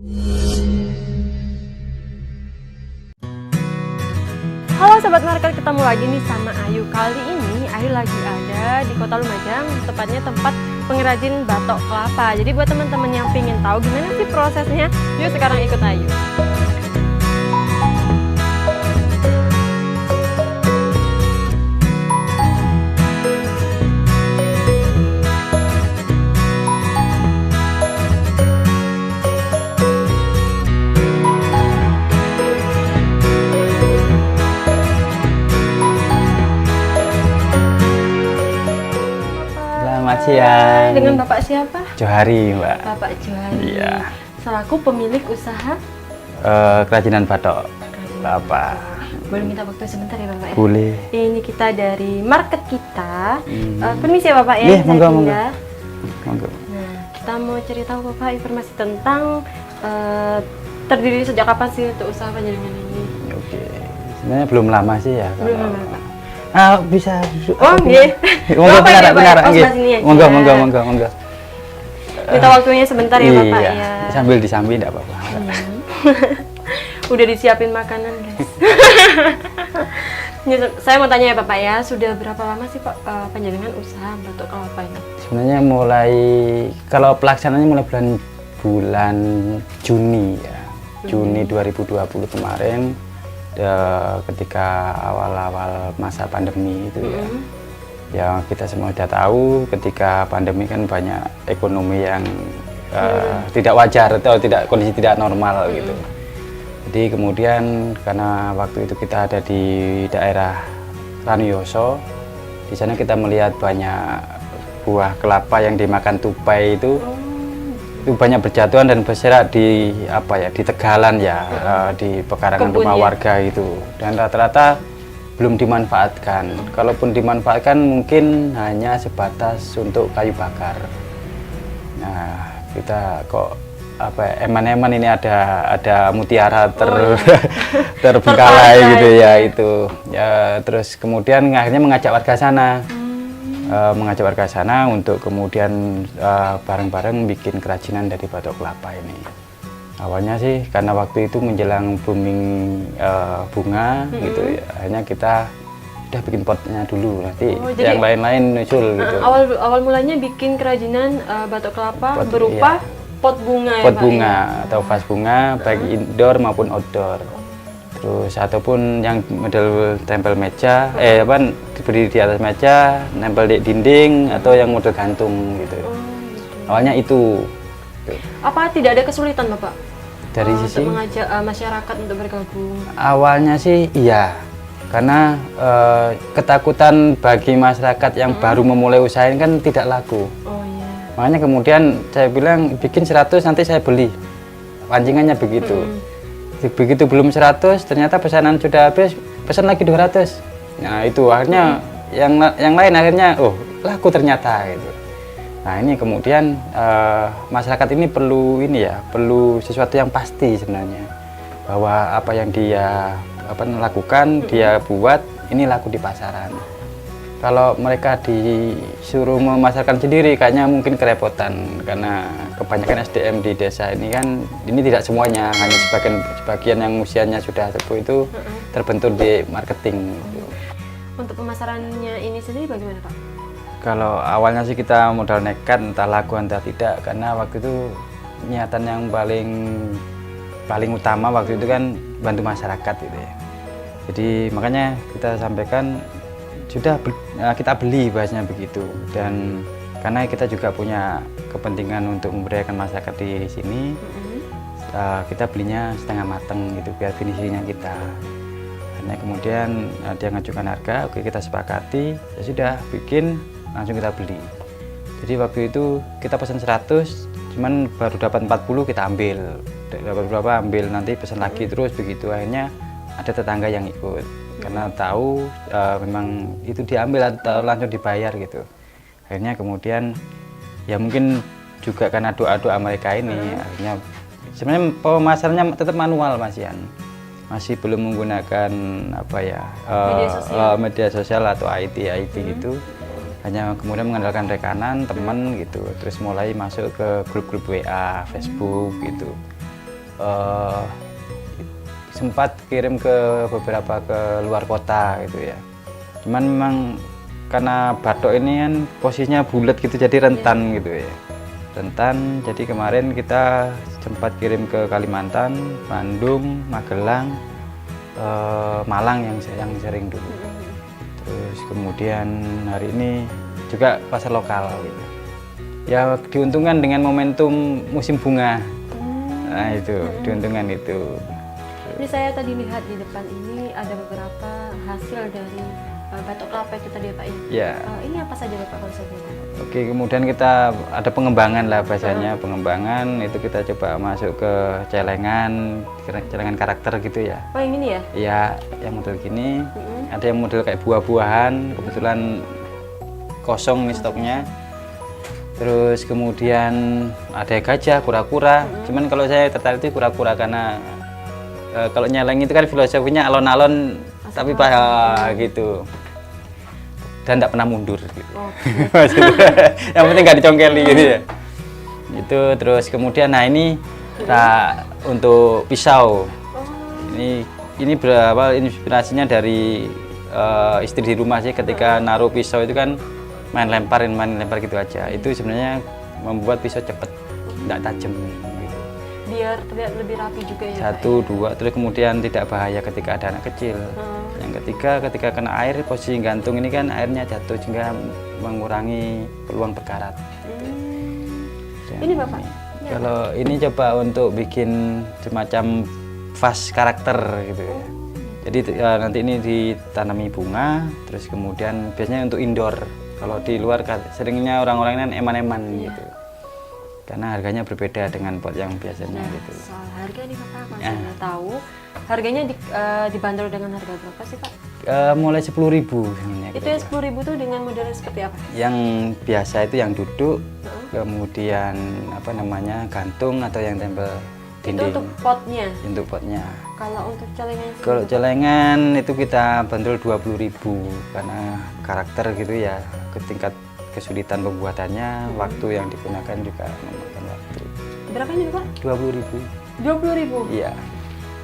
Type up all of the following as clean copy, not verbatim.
Halo Sobat Market, ketemu lagi nih sama Ayu. Kali ini Ayu lagi ada di Kota Lumajang, tepatnya tempat pengrajin batok kelapa. Jadi buat teman-teman yang pengen tahu gimana sih prosesnya, yuk sekarang ikut Ayu. Selamat siang. Dengan Bapak siapa? Johari, Mbak. Bapak Johari. Iya. Selaku pemilik usaha Kerajinan batok kelapa. Boleh minta waktu sebentar ya Bapak ya? Boleh. Ini kita dari market kita. Permisi ya Bapak ya. Iya, saya monggo, pindah. Monggo. Nah, kita mau cerita Bapak informasi tentang terdiri sejak kapan sih untuk usaha panjaringan ini? Oke. Sebenarnya belum lama sih ya. Belum lama Pak. Bisa. Oh, nggih. Monggo Bapak ya, benar. Pak? Oh, Nggih. sebelah sini aja. Monggo. Minta waktunya sebentar ya Bapak Iya. ya. Sambil disambi enggak apa-apa. Udah disiapin makanan guys. Ini, saya mau tanya ya Bapak ya, sudah berapa lama sih Pak panjaringan usaha batok kelapa ini? Sebenarnya kalau pelaksanaannya mulai bulan Juni ya. Juni 2020 kemarin. Ketika awal-awal masa pandemi itu ya kita semua sudah tahu ketika pandemi kan banyak ekonomi yang tidak wajar atau kondisi tidak normal gitu. Jadi kemudian karena waktu itu kita ada di daerah Ranuyoso, di sana kita melihat banyak buah kelapa yang dimakan tupai itu banyak berjatuhan dan berserak di di tegalan ya, di pekarangan Kebun rumah ya? warga itu, dan rata-rata belum dimanfaatkan. Kalaupun dimanfaatkan mungkin hanya sebatas untuk kayu bakar. Nah, kita kok eman-eman ini ada mutiara terbengkalai gitu ya itu. Ya, terus kemudian akhirnya mengajak warga sana untuk kemudian bareng-bareng bikin kerajinan dari batok kelapa ini. Awalnya sih karena waktu itu menjelang booming bunga gitu ya, akhirnya kita udah bikin potnya dulu, nanti yang lain-lain nyusul gitu. Awal mulanya bikin kerajinan batok kelapa Pot, berupa iya. pot bunga ya Pot Pak, bunga ya? atau vas bunga baik indoor maupun outdoor. Terus ataupun yang model tempel meja, berdiri di atas meja, nempel di dinding, atau yang model gantung gitu. Awalnya itu. Apa tidak ada kesulitan Bapak Dari sisi untuk mengajak masyarakat untuk bergabung? awalnya sih iya, karena ketakutan bagi masyarakat yang baru memulai usaha ini kan tidak laku. Oh iya. Makanya kemudian saya bilang bikin 100 nanti saya beli. Pancingannya begitu. Begitu belum 100 ternyata pesanan sudah habis, pesan lagi 200. Nah itu akhirnya yang lain akhirnya laku ternyata gitu. Nah ini kemudian masyarakat ini perlu sesuatu yang pasti sebenarnya, bahwa apa yang dia lakukan, dia buat ini laku di pasaran. Kalau mereka disuruh memasarkan sendiri kayaknya mungkin kerepotan, karena kebanyakan SDM di desa ini kan ini tidak semuanya, hanya sebagian yang usianya sudah sepuh itu terbentur di marketing. Untuk pemasarannya ini sendiri bagaimana Pak? Kalau awalnya sih kita modal nekat, entah laku entah tidak, karena waktu itu niatan yang paling utama waktu itu kan bantu masyarakat gitu ya. Jadi makanya kita sampaikan kita beli, bahasanya begitu. Dan karena kita juga punya kepentingan untuk memberdayakan masyarakat di sini, kita belinya setengah mateng gitu biar finishingnya kita. Karena kemudian dia ngajukan harga, oke kita sepakati, ya sudah bikin, langsung kita beli. Jadi waktu itu kita pesan 100, cuman baru dapat 40 kita ambil, dapat berapa ambil, nanti pesan lagi terus begitu. Akhirnya ada tetangga yang ikut karena tahu memang itu diambil atau langsung dibayar gitu. Akhirnya kemudian ya mungkin juga karena doa-doa mereka ini, akhirnya sebenarnya pemasarannya tetap manual Mas Yan, masih belum menggunakan media sosial atau IT gitu. Hanya kemudian mengandalkan rekanan teman gitu, terus mulai masuk ke grup-grup WA, Facebook gitu. eh, sempat kirim ke beberapa ke luar kota gitu ya. Cuman memang karena batok ini kan posisinya bulat gitu, jadi rentan gitu ya. Rentan, jadi kemarin kita sempat kirim ke Kalimantan, Bandung, Magelang, Malang yang sering dulu. Terus kemudian hari ini juga pasar lokal gitu. Ya diuntungkan dengan momentum musim bunga. Nah itu, diuntungkan itu. Ini saya tadi lihat di depan ini ada beberapa hasil dari batok kelapa itu tadi ya Pak ya? Ya. Ini apa saja Bapak kalau saya boleh tahu? Oke, kemudian kita ada pengembangan lah bahasanya. Pengembangan itu kita coba masuk ke celengan karakter gitu ya. Oh yang ini ya? Iya, yang model gini. Ada yang model kayak buah-buahan, kebetulan kosong nih stoknya. Terus kemudian ada gajah, kura-kura. Cuman kalau saya tertarik itu kura-kura karena kalau nyeleng itu kan filosofinya alon-alon tapi gitu. Dan tidak pernah mundur gitu. Yang penting nggak dicongkeli gitu ya. Itu terus kemudian nah ini untuk pisau. Ini berawal inspirasinya dari istri di rumah sih, ketika naruh pisau itu kan main lempar gitu aja. Itu sebenarnya membuat pisau cepet, tidak tajam gitu. Biar terlihat lebih rapi juga ya. Satu, dua, terus kemudian tidak bahaya ketika ada anak kecil. Yang ketiga, ketika kena air, posisi gantung ini kan airnya jatuh sehingga mengurangi peluang berkarat. Ini Bapak? Kalau ini coba untuk bikin semacam vas karakter gitu ya. Jadi nanti ini ditanami bunga, terus kemudian biasanya untuk indoor. Kalau di luar seringnya orang-orang kan eman-eman gitu. Karena harganya berbeda dengan pot yang biasanya gitu. Soal harga nih Bapak, kalau saya tahu harganya dibanderol dengan harga berapa sih Pak? Mulai 10.000 sebenarnya. Itu yang 10.000 tuh dengan model seperti apa? Yang biasa itu yang duduk, kemudian apa namanya gantung atau yang tempel dinding. Itu untuk potnya? Untuk potnya. Kalau untuk celengan? Kalau celengan itu kita bandrol 20.000 karena karakter gitu ya, ke tingkat kesulitan pembuatannya, waktu yang digunakan juga memakan waktu. Berapa ini Pak? 20.000. 20.000? Iya.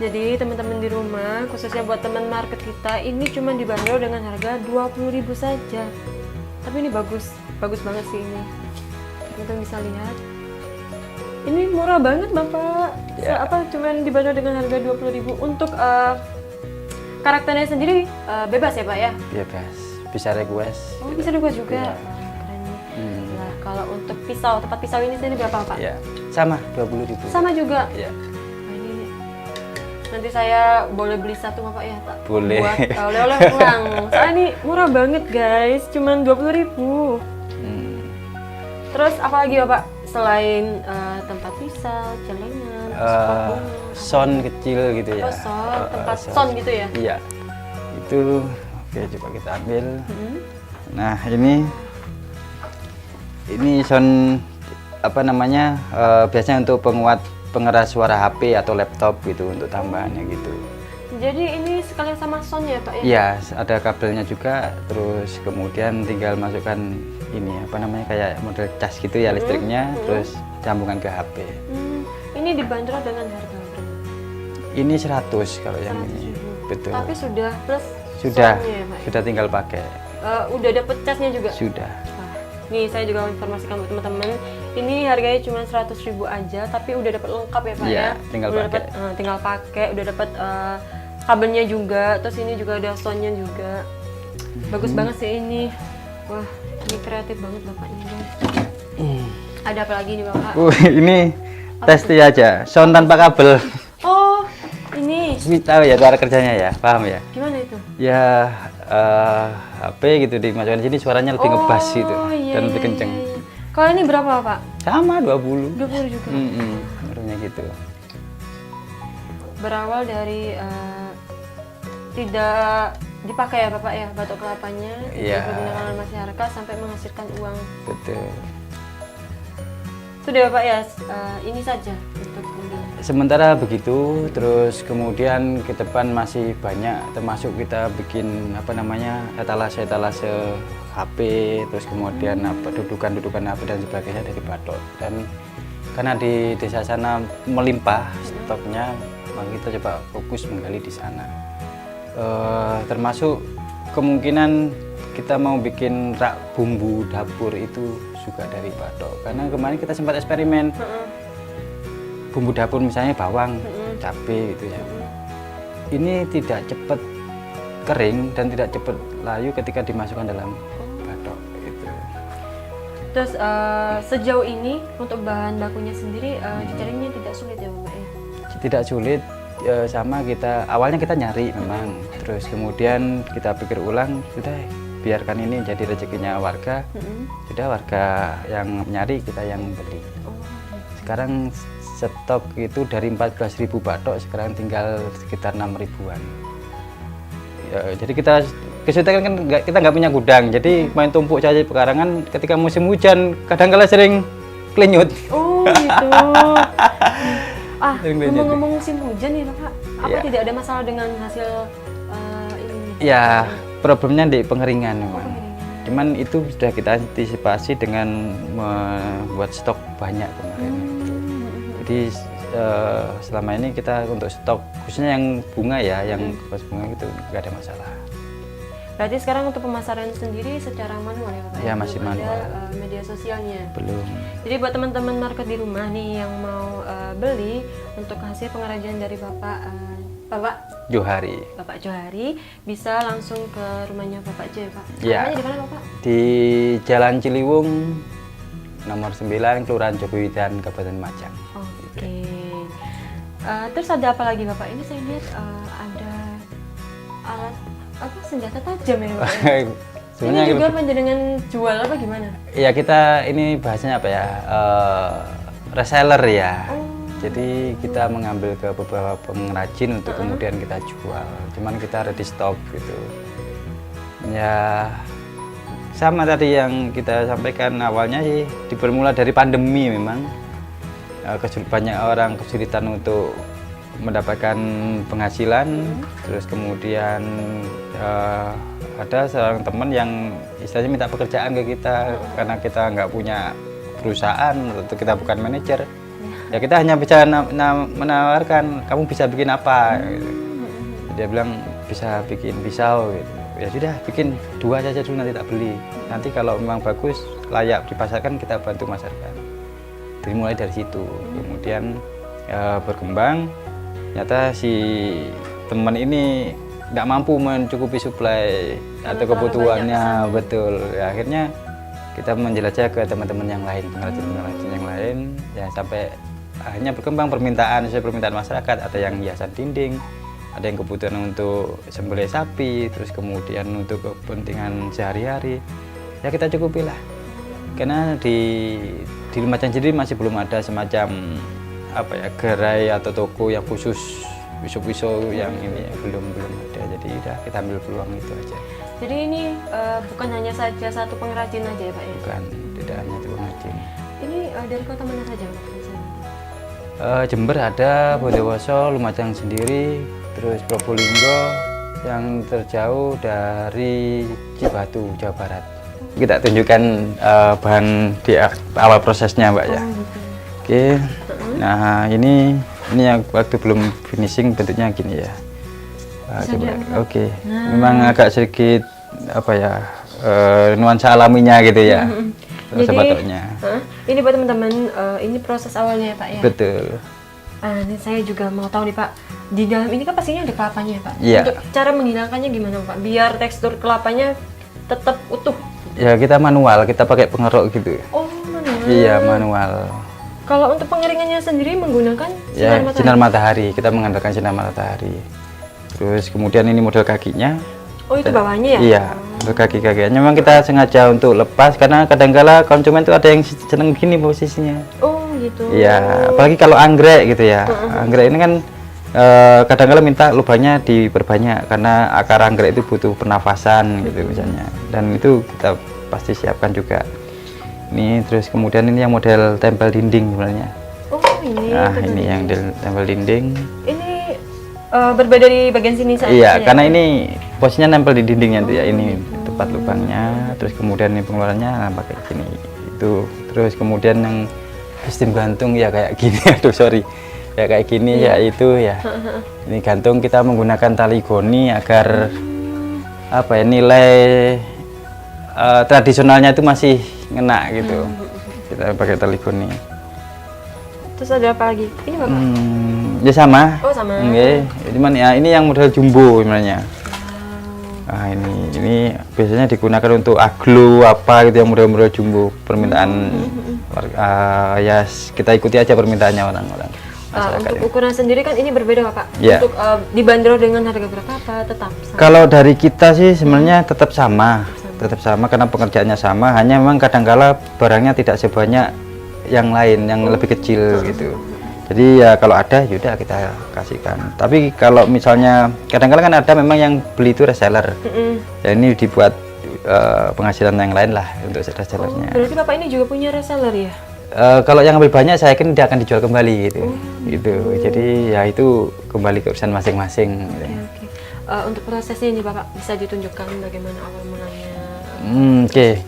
Jadi teman-teman di rumah, khususnya buat teman market kita, ini cuma dibanderol dengan harga 20.000 saja. Tapi ini bagus banget sih ini. Teman-teman bisa lihat. Ini murah banget Bapak. Ya. Cuman dibanderol dengan harga 20.000. Untuk karakternya sendiri bebas ya Pak ya? Bebas. Bisa request. Oh bisa request juga. Iya. Keren nih. Nah kalau untuk tempat pisau ini sendiri berapa Pak? Ya, sama 20.000. Sama juga. Ya. Nah, ini nanti saya boleh beli satu Bapak ya Pak? Boleh. Buat oleh-oleh pulang. Soalnya ini murah banget guys, cuman 20.000. Terus apa lagi Bapak? Selain tempat pisau, celengan, son kecil gitu ya. Oh, tempat son gitu ya? Iya. Itu oke, coba kita ambil. Nah, ini son apa namanya? Biasanya untuk pengeras suara HP atau laptop gitu, untuk tambahannya gitu. Jadi ini sekalian sama son ya Pak ya? Iya, ada kabelnya juga, terus kemudian tinggal masukkan ini apa namanya, kayak model cas gitu ya listriknya, terus sambungan ke HP. Ini dibanderol dengan harga berapa? Ini 100 kalau yang ini. Betul. Tapi sudah plus Sudah, sonnya ya Pak? sudah tinggal pakai. Udah dapet casnya juga? Sudah. Wah, nih saya juga informasikan buat teman-teman. Ini harganya cuma 100.000 aja, tapi udah dapat lengkap ya Pak Iya, ya? tinggal udah pakai. Tinggal pakai, udah dapat kabelnya juga, terus ini juga ada sonnya juga. Bagus banget sih ini. Wah, ini kreatif banget Bapaknya guys. Ada apa lagi nih Bapak? Ini testi aja, sound tanpa kabel. Oh, ini. Ini tahu ya cara kerjanya ya, paham ya? Gimana itu? Ya HP gitu dimasukkan sini, suaranya lebih ngebas gitu Iya, dan lebih kenceng. Iya. Kalau ini berapa Pak? Sama 20. 20 juga. Harusnya gitu. Berawal dari tidak dipakai ya Bapak ya, batok kelapanya, Iya. digunakan oleh masyarakat sampai menghasilkan uang. Betul. Sudah Bapak ya, ini saja untuk pembelian. Sementara begitu, terus kemudian ke depan masih banyak, termasuk kita bikin apa namanya, etalase HP, terus kemudian dudukan HP dan sebagainya dari batok. Dan karena di desa sana melimpah stoknya, maka kita coba fokus menggali di sana. Termasuk kemungkinan kita mau bikin rak bumbu dapur itu juga dari batok, karena kemarin kita sempat eksperimen bumbu dapur misalnya bawang, cabai gitu ya. Ini tidak cepat kering dan tidak cepat layu ketika dimasukkan dalam batok gitu. Terus sejauh ini untuk bahan bakunya sendiri dicarinya tidak sulit ya Bapak ya? Tidak sulit, sama kita awalnya kita nyari memang, terus kemudian kita pikir ulang, sudah biarkan ini jadi rezekinya warga, sudah warga yang nyari, kita yang beli. Sekarang stok itu dari 14.000 batok sekarang tinggal sekitar 6.000-an. Ya, jadi kita kesulitan kan kita nggak punya gudang, jadi main tumpuk saja pekarangan. Ketika musim hujan kadang-kala sering klenyut. Oh gitu. Ngomong-ngomong musim hujan nih Bapak, apa Ya. tidak ada masalah dengan hasil ini? Ya, problemnya di pengeringan memang. Cuman itu sudah kita antisipasi dengan membuat stok banyak kemarin. Jadi selama ini kita untuk stok khususnya yang bunga ya, yang kupas bunga itu nggak ada masalah. Berarti sekarang untuk pemasaran sendiri secara manual ya Bapak? Ya, masih Belum manual. ada media sosialnya? Belum. Jadi buat teman-teman market di rumah nih yang mau beli untuk hasil pengrajin dari Bapak Johari, bisa langsung ke rumahnya Bapak Jo ya Pak? Ya. Namanya di mana Bapak? Di Jalan Ciliwung nomor 9, Kelurahan Jogowidan, Kabupaten Lumajang. Oke. Terus ada apa lagi Bapak? Ini saya lihat ada alat senjata tajam ya Bapak? Ya? Ini juga panjenengan jual apa gimana? Ya kita ini bahasanya apa ya, reseller ya. Jadi kita mengambil ke beberapa pengrajin untuk kemudian kita jual. Cuman kita ready stock gitu. Ya sama tadi yang kita sampaikan awalnya sih, bermula dari pandemi memang. Banyak orang kesulitan untuk mendapatkan penghasilan, terus kemudian ada seorang teman yang istilahnya minta pekerjaan ke kita karena kita nggak punya perusahaan atau kita bukan manajer. Ya kita hanya bisa menawarkan, kamu bisa bikin apa? Gitu. Dia bilang bisa bikin pisau. Gitu. Ya sudah, bikin 2 saja dulu, nanti tak beli. Nanti kalau memang bagus, layak dipasarkan, kita bantu masyarakat. Jadi mulai dari situ, kemudian berkembang. Ternyata si teman ini nggak mampu mencukupi suplai atau kebutuhannya, betul. Ya, akhirnya kita menjelajah ke teman-teman yang lain, pengrajin-pengrajin yang lain, ya sampai akhirnya berkembang permintaan sesuai permintaan masyarakat. Ada yang hiasan dinding, ada yang kebutuhan untuk sembelih sapi, terus kemudian untuk kepentingan sehari-hari. Ya kita cukupilah. Karena di Lumajang sendiri masih belum ada semacam apa ya, gerai atau toko yang khusus pisau-pisau yang ini ya, belum ada. Jadi udah kita ambil peluang itu aja. Jadi ini bukan hanya saja satu pengrajin aja ya Pak ya? Bukan, tidak hanya itu pengrajin. Ini dari kota mana saja Pak? Jember ada, Bondowoso, Lumajang sendiri, terus Probolinggo, yang terjauh dari Cibatu, Jawa Barat. Kita tunjukkan bahan di awal prosesnya Mbak ya. Oke, nah ini yang waktu belum finishing bentuknya gini ya. Oke, memang agak sedikit apa ya, nuansa alaminya gitu ya. Jadi batoknya. Ini buat teman-teman, ini proses awalnya ya Pak ya? Betul. Ini saya juga mau tahu nih Pak, di dalam ini kan pastinya ada kelapanya ya Pak? Iya. Untuk cara menghilangkannya gimana Pak? Biar tekstur kelapanya tetap utuh? Ya kita manual, kita pakai pengerok gitu. Oh manual? Iya manual. Kalau untuk pengeringannya sendiri menggunakan Ya, sinar matahari, kita mengandalkan sinar matahari. Terus kemudian ini model kakinya. Oh itu bawahnya ya? Iya, untuk kaki-kakinya memang kita sengaja untuk lepas karena kadang-kala konsumen itu ada yang seneng gini posisinya. Oh gitu. Iya, apalagi kalau anggrek gitu ya. Anggrek ini kan kadang-kala minta lubangnya diperbanyak karena akar anggrek itu butuh pernafasan gitu misalnya. Dan itu kita pasti siapkan juga. Ini terus kemudian ini yang model tempel dinding sebenarnya. Oh ini. Nah, ini yang tempel dinding. Ini berbeda di bagian sini saja. Iya, karena ini posisinya nempel di dindingnya tuh ya. Ini tempat lubangnya, terus kemudian ini pengeluarannya pakai gini. Itu terus kemudian yang sistem gantung ya kayak gini. Aduh sorry. ya kayak gini ya itu ya. Ini gantung kita menggunakan tali goni agar apa ya nilai tradisionalnya itu masih ngena gitu. Kita pakai tali goni. Terus ada apa lagi? Ini Bapak? Ya sama. Oh sama. Oke, cuman ya ini yang model jumbo sebenarnya. Nah ini biasanya digunakan untuk aglo apa gitu yang model-model jumbo permintaan ya kita ikuti aja permintaannya orang-orang. Untuk ukuran sendiri kan ini berbeda Bapak. Ya. Untuk dibanderol dengan harga berapa apa tetap sama? Kalau dari kita sih sebenarnya tetap sama karena pekerjaannya sama, hanya memang kadangkala barangnya tidak sebanyak yang lain yang lebih kecil gitu. Jadi ya kalau ada yaudah kita kasihkan. Tapi kalau misalnya kadang-kadang kan ada memang yang beli itu reseller. Ya ini dibuat penghasilan yang lain lah untuk resellernya. Berarti Bapak ini juga punya reseller ya? Kalau yang ambil banyak saya yakin dia akan dijual kembali gitu. Gitu. Jadi ya itu kembali ke urusan masing-masing. Gitu. Oke. Untuk prosesnya ini Bapak bisa ditunjukkan bagaimana awal mulanya? Oke.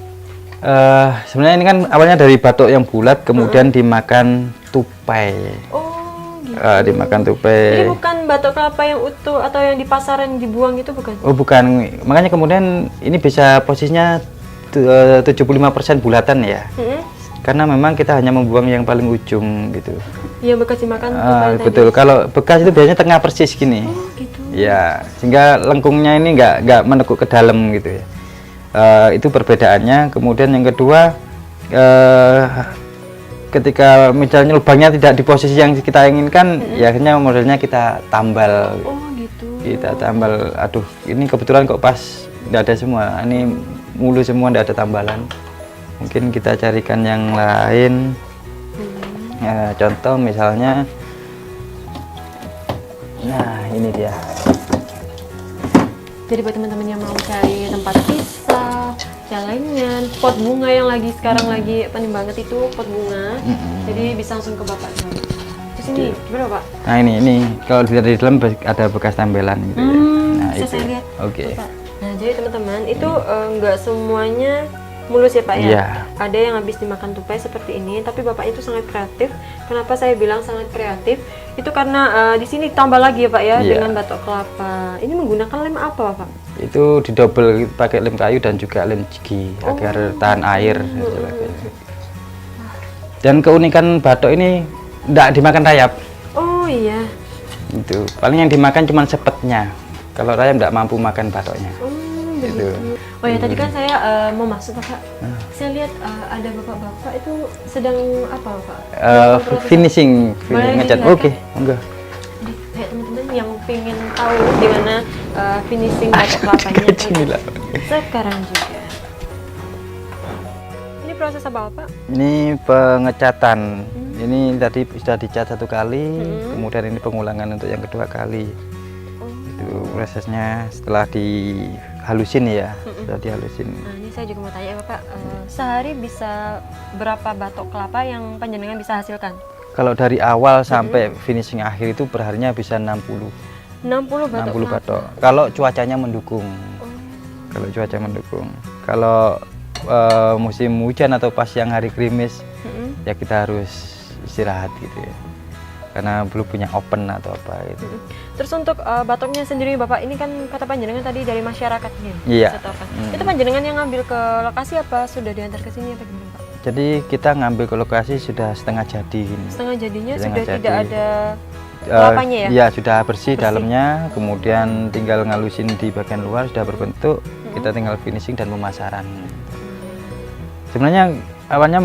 Sebenarnya ini kan awalnya dari batok yang bulat, kemudian dimakan tupai. Oh, gitu. Dimakan tupai. Ini bukan batok kelapa yang utuh atau yang di pasaran dibuang itu bukan? Oh, bukan. Makanya kemudian ini bisa posisinya 75% bulatan ya. Karena memang kita hanya membuang yang paling ujung gitu. Yang bekas dimakan tupai betul. tadi. Kalau bekas itu biasanya tengah persis gini. Oh, gitu. Ya, sehingga lengkungnya ini nggak menekuk ke dalam gitu ya. Itu perbedaannya. Kemudian yang kedua, ketika misalnya lubangnya tidak di posisi yang kita inginkan, ya akhirnya modelnya kita tambal. Oh gitu. Kita tambal. Aduh, ini kebetulan kok pas tidak ada semua. Ini mulu semua, tidak ada tambalan. Mungkin kita carikan yang lain. Contoh misalnya, nah ini dia. Jadi buat teman-teman yang mau cari tempat pisah, celengan, pot bunga yang sekarang lagi penting banget itu pot bunga. Jadi bisa langsung ke Bapak. Terus ini gimana Pak? Nah ini kalau dilihat di dalam ada bekas tempelan gitu ya. Nah bisa itu. saya lihat. Oke. Nah jadi teman-teman itu nggak semuanya mulus ya Pak ya. Iya. Ada yang habis dimakan tupai seperti ini, tapi Bapak itu sangat kreatif. Kenapa saya bilang sangat kreatif? Itu karena di sini tambah lagi ya Pak ya dengan batok kelapa. Ini menggunakan lem apa Pak? Itu didobel pakai lem kayu dan juga lem jigi agar tahan air dan sebagainya. Dan keunikan batok ini tidak dimakan rayap. Oh iya. Itu paling yang dimakan cuma sepetnya. Kalau rayap tidak mampu makan batoknya. Gitu. Oh ya tadi kan saya mau masuk Bapak. Saya lihat ada bapak-bapak itu sedang apa Pak? Finishing ngecat. Oke, enggak. Jadi kayak teman-teman yang pengen tahu gimana finishing batok kelapanya sekarang juga. Ini proses apa Pak? Ini pengecatan. Ini tadi sudah dicat 1 kali, kemudian ini pengulangan untuk yang kedua kali. Itu prosesnya setelah dihalusin ya, sudah dihalusin. Nah ini saya juga mau tanya Bapak, sehari bisa berapa batok kelapa yang panjenengan bisa hasilkan? Kalau dari awal sampai finishing akhir itu perharinya bisa 60 batok batok. Kalau cuacanya mendukung. Kalau cuaca mendukung. Kalau musim hujan atau pas yang hari gerimis, ya kita harus istirahat gitu ya. Karena belum punya open atau apa itu. Terus untuk batoknya sendiri Bapak, ini kan kata panjenengan tadi dari masyarakatnya. Iya. Itu panjenengan yang ngambil ke lokasi apa sudah diantar ke sini apa gimana Pak? Jadi kita ngambil ke lokasi sudah setengah jadi ini. Setengah jadinya Setengah sudah jadi. tidak ada kelapanya ya? Iya, sudah bersih dalamnya, kemudian tinggal ngalusin di bagian luar sudah berbentuk, kita tinggal finishing dan pemasaran. Sebenarnya awalnya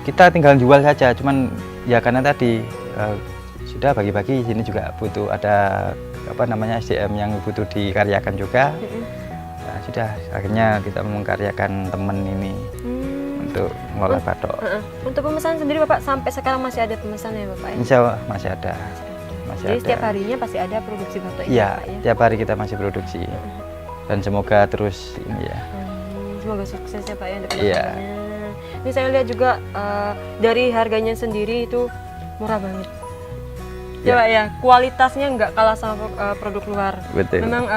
kita tinggal jual saja, cuman ya karena tadi sudah bagi-bagi, sini juga butuh ada SDM yang butuh dikaryakan juga. Nah, sudah akhirnya kita mengkaryakan teman ini untuk mengolah batok. Untuk pemesanan sendiri Bapak sampai sekarang masih ada pemesanan ya Bapak ya? Insya Allah masih ada. Jadi setiap harinya pasti ada produksi batok ini Iya, Pak ya? tiap hari kita masih produksi. Dan semoga terus ini ya. Semoga sukses ya Pak ya untuk Iya. kedepannya. Ini saya lihat juga dari harganya sendiri itu murah banget. Ya Pak ya, kualitasnya nggak kalah sama produk luar. Betul. Memang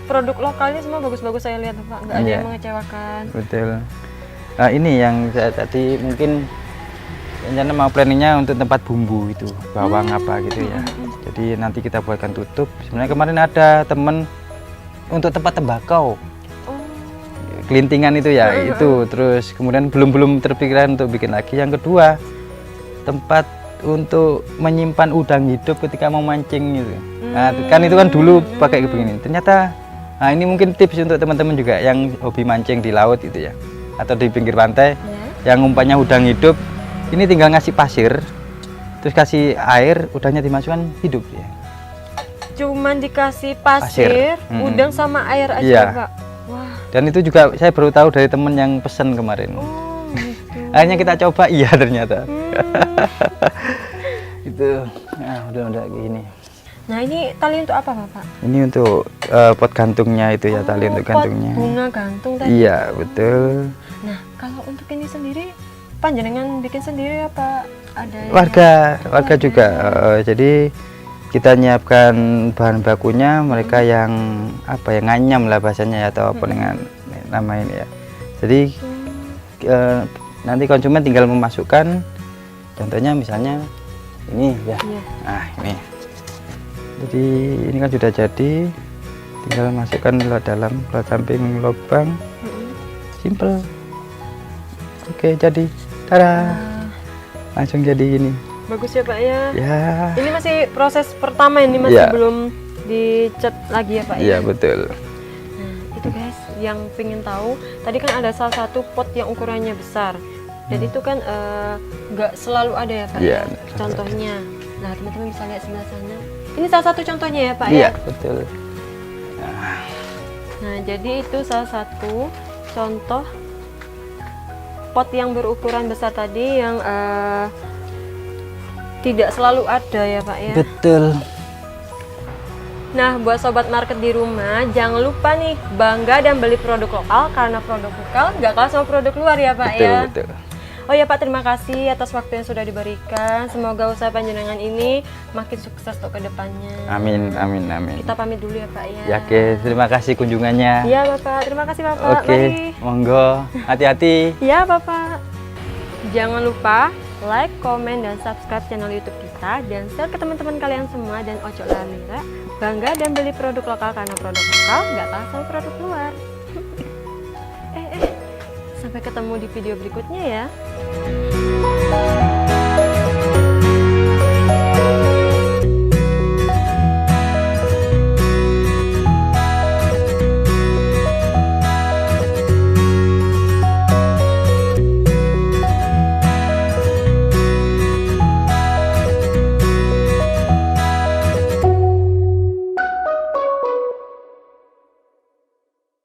produk lokalnya semua bagus-bagus saya lihat Pak, nggak ada yang mengecewakan. Betul. Nah, ini yang saya tadi mungkin rencana mau planningnya untuk tempat bumbu itu, bawang apa gitu ya. Jadi nanti kita buatkan tutup. Sebenarnya kemarin ada temen untuk tempat tembakau, kelintingan itu ya, itu. Terus kemudian belum terpikiran untuk bikin lagi. Yang kedua, tempat untuk menyimpan udang hidup ketika mau mancing gitu. Nah, kan itu kan dulu pakai begini. Ternyata, nah ini mungkin tips untuk teman-teman juga yang hobi mancing di laut itu ya, atau di pinggir pantai, yang umpannya udang hidup. Ini tinggal ngasih pasir, terus kasih air, udangnya dimasukkan hidup ya. Cuman dikasih pasir. Udang sama air aja, Iya. Pak. Wah. Dan itu juga saya baru tahu dari temen yang pesen kemarin. Oh, gitu. Akhirnya kita coba, iya ternyata. Itu, nah udah gini. Nah, ini tali untuk apa, Bapak? Ini untuk pot gantungnya itu ya, tali untuk gantungnya. Pot bunga gantung tadi. Iya betul. Nah, kalau untuk ini sendiri, panjenengan bikin sendiri apa ada yang- Warga juga. Jadi kita nyiapkan bahan bakunya, mereka yang apa ya, nganyam lah bahasanya ya, atau apa dengan nama ini ya. Jadi nanti konsumen tinggal memasukkan, contohnya misalnya ini ya. Iya. Nah ini. Jadi ini kan sudah jadi, tinggal masukkan ke dalam plat samping lubang, simple. Oke, jadi tada, langsung jadi ini. Bagus ya, Pak ya. Ya. Ini masih proses pertama, ini masih Iya. belum dicat lagi ya, Pak ya. Iya betul. Nah, itu guys, yang pengen tahu, tadi kan ada salah satu pot yang ukurannya besar. Dan itu kan nggak selalu ada ya, Pak. Iya. Ya? Contohnya. Nah, teman-teman bisa lihat sebelah sana. Ini salah satu contohnya ya, Pak Iya ya. betul. Nah, jadi itu salah satu contoh pot yang berukuran besar tadi yang tidak selalu ada ya, Pak ya. Betul. Nah, buat sobat market di rumah, jangan lupa nih bangga dan beli produk lokal, karena produk lokal nggak kalah sama produk luar ya, Pak Betul, ya. betul. Oh ya, Pak, terima kasih atas waktu yang sudah diberikan. Semoga usaha panjenengan ini makin sukses untuk kedepannya. Amin, amin, amin. Kita pamit dulu ya, Pak ya. Ya, oke, terima kasih kunjungannya. Iya, Bapak. Terima kasih, Bapak. Oke, Mari. monggo, hati-hati. Ya, Bapak. Jangan lupa like, komen, dan subscribe channel YouTube kita, dan share ke teman-teman kalian semua, dan ojo lalira bangga dan beli produk lokal, karena produk lokal nggak kalah sama produk luar. Sampai ketemu di video berikutnya ya.